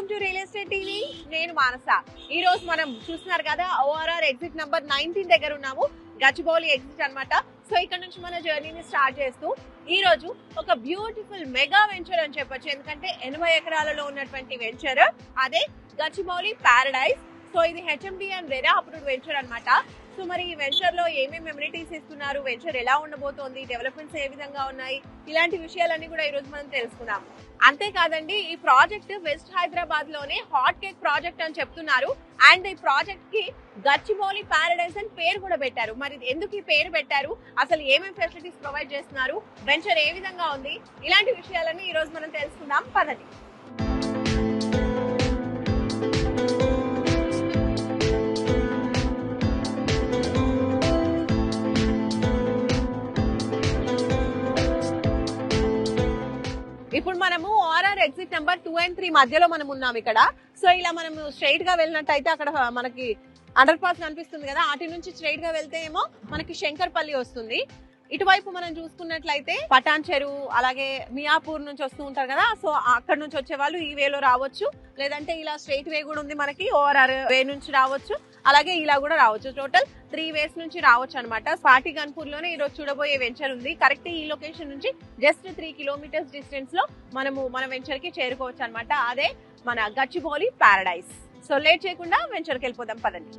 Welcome to real estate TV. నేను మానస. ఈ రోజు మనం చూస్తున్నారు కదా, ఓఆర్ఆర్ ఎగ్జిట్ నంబర్ 19 దగ్గర ఉన్నాము. గచ్చిబౌలి ఎగ్జిట్ అన్నమాట. సో ఇక్కడ నుంచి మన జర్నీని స్టార్ట్ చేస్తూ ఈ రోజు ఒక బ్యూటిఫుల్ మెగా వెంచర్ అని చెప్పొచ్చు. ఎందుకంటే 80 ఎకరాలలో ఉన్నటువంటి వెంచర్ అదే గచ్చిబౌలి ప్యారడైజ్. సో ఇది HMD and RERA approved venture అన్నమాట. సో మరి ఈ వెంచర్ లో ఏమేమి ఎమ్యూనిటీస్ ఇస్తున్నారు, వెంచర్ ఎలా ఉండబోతోంది, డెవలప్మెంట్స్ ఏ విధంగా ఉన్నాయి, ఇలాంటి విషయాలన్నీ కూడా ఈ రోజు మనం తెలుసుకుందాం. అంతేకాదండి, ఈ ప్రాజెక్ట్ వెస్ట్ హైదరాబాద్ లోనే హాట్ కేక్ ప్రాజెక్ట్ అని చెప్తున్నారు. అండ్ ఈ ప్రాజెక్ట్ కి గచ్చిబౌలి ప్యారడైజ్ అని పేరు కూడా పెట్టారు. మరి ఎందుకు ఈ పేరు పెట్టారు, అసలు ఏమేమి ఫెసిలిటీస్ ప్రొవైడ్ చేస్తున్నారు, వెంచర్ ఏ విధంగా ఉంది, ఇలాంటి విషయాలన్నీ ఈ రోజు మనం తెలుసుకుందాం. పదండి. ఇప్పుడు మనము ఓఆర్ఆర్ ఎగ్జిట్ నెంబర్ 2 and 3 మధ్యలో మనం ఉన్నాం ఇక్కడ. సో ఇలా మనం స్ట్రైట్ గా వెళ్ళినట్టయితే అక్కడ మనకి అండర్ పాస్ కనిపిస్తుంది కదా, అటు నుంచి స్ట్రైట్ గా వెళ్తే ఏమో మనకి శంకర్పల్లి వస్తుంది. ఇటువైపు మనం చూసుకున్నట్లయితే పటాన్ చెరువు, అలాగే మియాపూర్ నుంచి వస్తూ ఉంటారు కదా, సో అక్కడ నుంచి వచ్చే వాళ్ళు ఈ వేలో రావచ్చు. లేదంటే ఇలా స్ట్రైట్ వే కూడా ఉంది మనకి, ఓఆర్ఆర్ వే నుంచి రావచ్చు, అలాగే ఇలా కూడా రావచ్చు. టోటల్ 3 వేస్ నుంచి రావచ్చు అనమాట. పాటిగన్పూర్ లోనే ఈ రోజు చూడబోయే వెంచర్ ఉంది. కరెక్ట్ ఈ లొకేషన్ నుంచి జస్ట్ 3 kilometers డిస్టెన్స్ లో మనము మన వెంచర్ కి చేరుకోవచ్చు అనమాట. అదే మన గచ్చిబౌలి ప్యారడైజ్. సో లేట్ చేయకుండా వెంచర్ కి వెళ్ళిపోదాం, పదండి.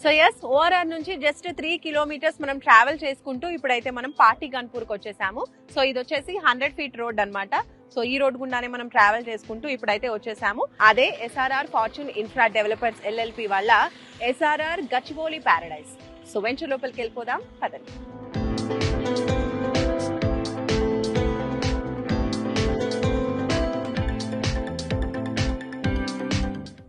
సో ఎస్, ఓఆర్ఆర్ నుంచి జస్ట్ 3 kilometers మనం ట్రావెల్ చేసుకుంటూ ఇప్పుడైతే మనం పాటిగన్పూర్ కి వచ్చేసాము. సో ఇది వచ్చేసి 100 feet రోడ్ అన్నమాట. సో ఈ రోడ్ గుండానే మనం ట్రావెల్ చేసుకుంటూ ఇప్పుడైతే వచ్చేసాము. అదే SRR fortune infra developers LLP వాళ్ళ SRR Gachibowli paradise. So venture లోపలికి వెళ్ళిపోదాం, పదండి.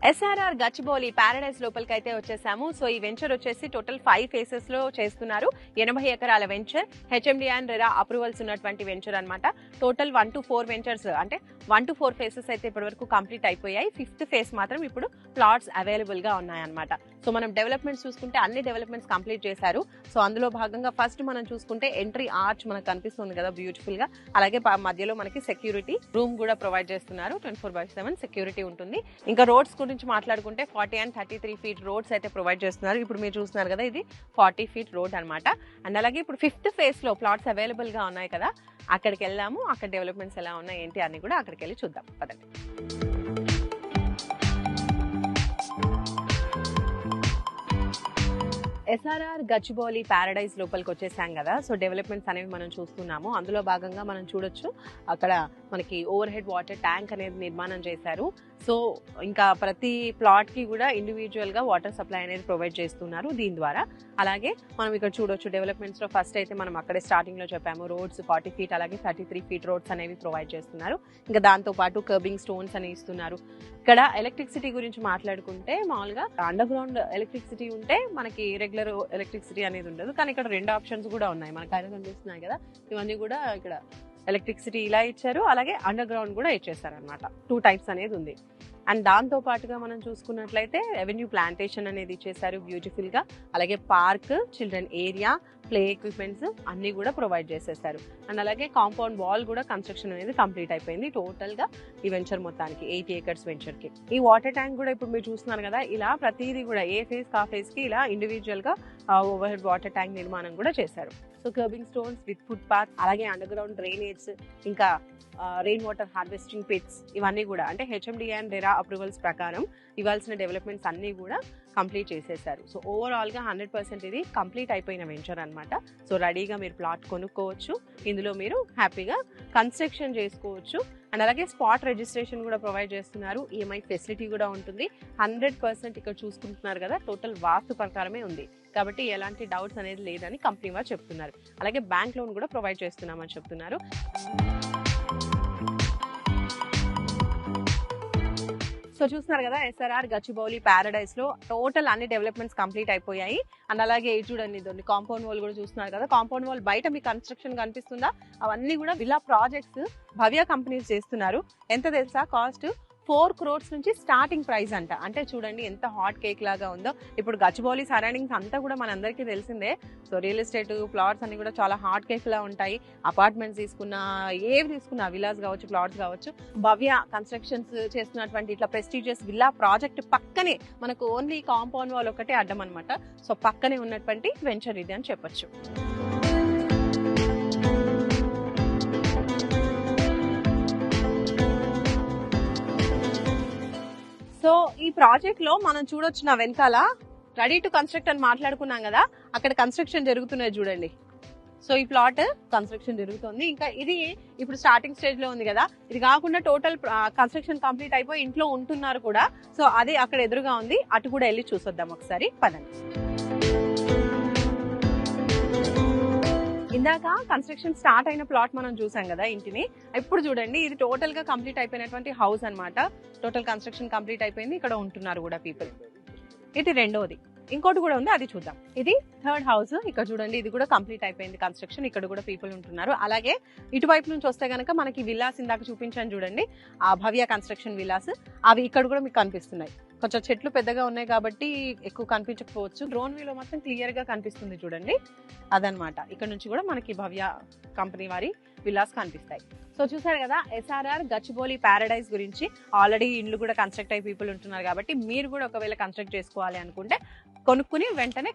ఎస్ఆర్ఆర్ గచ్చిబౌలి ప్యారడైజ్ లోపలికి అయితే వచ్చేసాము. సో ఈ వెంచర్ వచ్చేసి టోటల్ 5 phases లో చేస్తున్నారు. 80 ఎకరాల venture, HMD and RERA approvals ఉన్నటువంటి వెంచర్ అన్నమాట. టోటల్ 1 to 4 వెంచర్స్, అంటే 1 to 4 phases అయితే ఇప్పటి వరకు కంప్లీట్ అయిపోయాయి. 5th phase మాత్రం ఇప్పుడు ప్లాట్స్ అవైలబుల్ గా ఉన్నాయన్నమాట. సో మనం డెవలప్మెంట్స్ చూసుకుంటే అన్ని డెవలప్మెంట్స్ కంప్లీట్ చేశారు. సో అందులో భాగంగా ఫస్ట్ మనం చూసుకుంటే ఎంట్రీ ఆర్చ్ మనకు కనిపిస్తుంది కదా బ్యూటిఫుల్ గా, అలాగే మధ్యలో మనకి సెక్యూరిటీ రూమ్ కూడా ప్రొవైడ్ చేస్తున్నారు. 24/7 సెక్యూరిటీ ఉంటుంది. ఇంకా రోడ్స్ గురించి మాట్లాడుకుంటే 40 and 33 feet రోడ్స్ అయితే ప్రొవైడ్ చేస్తున్నారు. ఇప్పుడు మీరు చూస్తున్నారు కదా, ఇది 40 feet రోడ్ అనమాట. అండ్ అలాగే ఇప్పుడు 5th phase లో ప్లాట్స్ అవైలబుల్ గా ఉన్నాయి కదా, అక్కడికి వెళ్దాము. అక్కడ డెవలప్మెంట్స్ ఎలా ఉన్నాయి ఏంటి అని కూడా అక్కడికి వెళ్ళి చూద్దాం, పదండి. ఎస్ఆర్ఆర్ గచ్చిబౌలి ప్యారడైజ్ లోపలికి వచ్చేసాం కదా. సో డెవలప్మెంట్స్ అనేవి మనం చూస్తున్నాము. అందులో భాగంగా మనం చూడొచ్చు, అక్కడ మనకి ఓవర్ హెడ్ వాటర్ ట్యాంక్ అనేది నిర్మాణం చేశారు. సో ఇంకా ప్రతి ప్లాట్ కి కూడా ఇండివిజువల్ గా వాటర్ సప్లై అనేది ప్రొవైడ్ చేస్తున్నారు దీని ద్వారా. అలాగే మనం ఇక్కడ చూడొచ్చు డెవలప్మెంట్స్ లో ఫస్ట్ అయితే మనం అక్కడే స్టార్టింగ్ లో చెప్పాము, రోడ్స్ 40 feet అలాగే 33 feet రోడ్స్ అనేవి ప్రొవైడ్ చేస్తున్నారు. ఇంకా దాంతో పాటు కర్బింగ్ స్టోన్స్ అని ఇస్తున్నారు. ఇక్కడ ఎలక్ట్రిసిటీ గురించి మాట్లాడుకుంటే మామూలుగా అండర్ గ్రౌండ్ ఎలక్ట్రిసిటీ ఉంటే మనకి రెగ్యులర్ ఎలక్ట్రిసిటీ అనేది ఉండదు, కానీ ఇక్కడ 2 ఆప్షన్స్ కూడా ఉన్నాయి. మనకి అయితే కనిపిస్తున్నాయి కదా, ఇవన్నీ కూడా ఇక్కడ ఎలక్ట్రిసిటీ ఇలా ఇచ్చారు, అలాగే అండర్ గ్రౌండ్ కూడా ఇచ్చేసారు అనమాట. 2 types అనేది ఉంది. అండ్ దాంతో పాటుగా మనం చూసుకున్నట్లయితే రెవెన్యూ ప్లాంటేషన్ అనేది ఇచ్చేసారు బ్యూటిఫుల్ గా. అలాగే park, children area, play equipments అన్ని కూడా ప్రొవైడ్ చేసేసారు. అండ్ అలాగే కాంపౌండ్ వాల్ కూడా కన్స్ట్రక్షన్ అనేది కంప్లీట్ అయిపోయింది టోటల్ గా ఈ వెంచర్ మొత్తానికి 80 acres వెంచర్ కి. ఈ వాటర్ ట్యాంక్ కూడా ఇప్పుడు మీరు చూస్తున్నారు కదా, ఇలా ప్రతిదీ కూడా ఏ ఫేజ్ కా ఫేజ్ కి ఇలా ఇండివిజువల్ గా ఓవర్ హెడ్ వాటర్ ట్యాంక్ నిర్మాణం కూడా చేశారు. So kerbing stones with foot path, అలాగే అండర్ గ్రౌండ్ డ్రైనేజ్, ఇంకా రెయిన్ వాటర్ హార్వెస్టింగ్ పిట్స్, ఇవన్నీ కూడా అంటే హెచ్ఎండి అండ్ రెరా అప్రూవల్స్ ప్రకారం ఇవ్వాల్సిన డెవలప్మెంట్స్ అన్ని కూడా కంప్లీట్ చేసేసారు. సో ఓవరాల్ గా 100% ఇది కంప్లీట్ అయిపోయిన వెంచర్ అనమాట. సో రెడీగా మీరు ప్లాట్ కొనుక్కోవచ్చు, ఇందులో మీరు హ్యాపీగా కన్స్ట్రక్షన్ చేసుకోవచ్చు. అండ్ అలాగే స్పాట్ రిజిస్ట్రేషన్ కూడా ప్రొవైడ్ చేస్తున్నారు. ఈఎంఐ ఫెసిలిటీ కూడా ఉంటుంది. 100% ఇక్కడ చూసుకుంటున్నారు కదా, టోటల్ వాస్తు ప్రకారమే ఉంది కాబట్టి ఎలాంటి డౌట్స్ అనేది లేదని కంపెనీ వారు చెప్తున్నారు. అలాగే బ్యాంక్ లోన్ కూడా ప్రొవైడ్ చేస్తున్నామని చెప్తున్నారు. సో సో చూస్తున్నారు కదా SRR గచ్చిబౌలి ప్యారడైస్ లో టోటల్ అన్ని డెవలప్మెంట్స్ కంప్లీట్ అయిపోయాయి. అండ్ అలాగే ఇది చూడండి, ఇదండి కాంపౌండ్ వాల్ కూడా చూస్తున్నారు కదా. కాంపౌండ్ వాల్ బయట మీకు కన్స్ట్రక్షన్ కనిపిస్తుందా, అవన్నీ కూడా విలా ప్రాజెక్ట్స్ భవ్య కంపెనీస్ చేస్తున్నారు. ఎంత తెలుసా కాస్ట్? 4 crores నుంచి స్టార్టింగ్ ప్రైస్ అంట. అంటే చూడండి ఎంత హాట్ కేక్ లాగా ఉందో. ఇప్పుడు గచ్చిబౌలి సరౌండింగ్స్ అంతా కూడా మనందరికీ తెలిసిందే. సో రియల్ ఎస్టేట్ ప్లాట్స్ అన్ని కూడా చాలా హాట్ కేక్ లా ఉంటాయి. అపార్ట్మెంట్స్ తీసుకున్నా, ఏవి తీసుకున్నా, విలాస్ కావచ్చు, ప్లాట్స్ కావచ్చు, భవ్య కన్స్ట్రక్షన్స్ చేస్తున్నటువంటి ఇట్లా ప్రెస్టీజియస్ విల్లా ప్రాజెక్ట్ పక్కనే మనకు ఓన్లీ కాంపౌండ్ వాల్ ఒకటే అడ్డం అనమాట. సో పక్కనే ఉన్నటువంటి వెంచర్ ఇది అని చెప్పొచ్చు. సో ఈ ప్రాజెక్ట్ లో మనం చూడొచ్చు, నా వెనకాల రెడీ టు కన్స్ట్రక్ట్ అని మాట్లాడుకున్నాం కదా, అక్కడ కన్స్ట్రక్షన్ జరుగుతున్నది చూడండి. సో ఈ ప్లాట్ కన్స్ట్రక్షన్ జరుగుతుంది. ఇంకా ఇది ఇప్పుడు స్టార్టింగ్ స్టేజ్ లో ఉంది కదా, ఇది కాకుండా టోటల్ కన్స్ట్రక్షన్ కంప్లీట్ అయిపోయి ఇంట్లో ఉంటున్నారు కూడా. సో అది అక్కడ ఎదురుగా ఉంది, అటు కూడా వెళ్ళి చూసొద్దాం ఒకసారి, పదండి. ఇందాక కన్స్ట్రక్షన్ స్టార్ట్ అయిన ప్లాట్ మనం చూసాం కదా ఇంటిని. ఇప్పుడు చూడండి, ఇది టోటల్ గా కంప్లీట్ అయిపోయినటువంటి హౌస్ అన్నమాట. టోటల్ కన్స్ట్రక్షన్ కంప్లీట్ అయిపోయింది, ఇక్కడ ఉంటున్నారు కూడా పీపుల్. ఇది రెండోది, ఇంకోటి కూడా ఉంది, అది చూద్దాం. ఇది థర్డ్ హౌస్. ఇక్కడ చూడండి, ఇది కూడా కంప్లీట్ అయిపోయింది కన్స్ట్రక్షన్, ఇక్కడ కూడా పీపుల్ ఉంటున్నారు. అలాగే ఇటువైపు నుంచి వస్తే గనక మనకి విల్లాస్ ఇందాక చూపించాను చూడండి, ఆ భవ్య కన్స్ట్రక్షన్ విల్లాస్, అవి ఇక్కడ కూడా మీకు కనిపిస్తున్నాయి. కొంచెం చెట్లు పెద్దగా ఉన్నాయి కాబట్టి ఎక్కువ కనిపించకపోవచ్చు. డ్రోన్ వ్యూలో మాత్రం క్లియర్ గా కనిపిస్తుంది చూడండి, అదనమాట. ఇక్కడ నుంచి కూడా మనకి భవ్య కంపెనీ వారి విల్లాస్ కనిపిస్తాయి. సో చూసారు కదా SRR గచ్చిబౌలి ప్యారడైస్ గురించి. ఆల్రెడీ ఇండ్లు కూడా కన్స్ట్రక్ట్ అయ్యి పీపుల్ ఉంటున్నారు కాబట్టి మీరు కూడా ఒకవేళ కన్స్ట్రక్ట్ చేసుకోవాలి అనుకుంటే కొనుక్కుని వెంటనే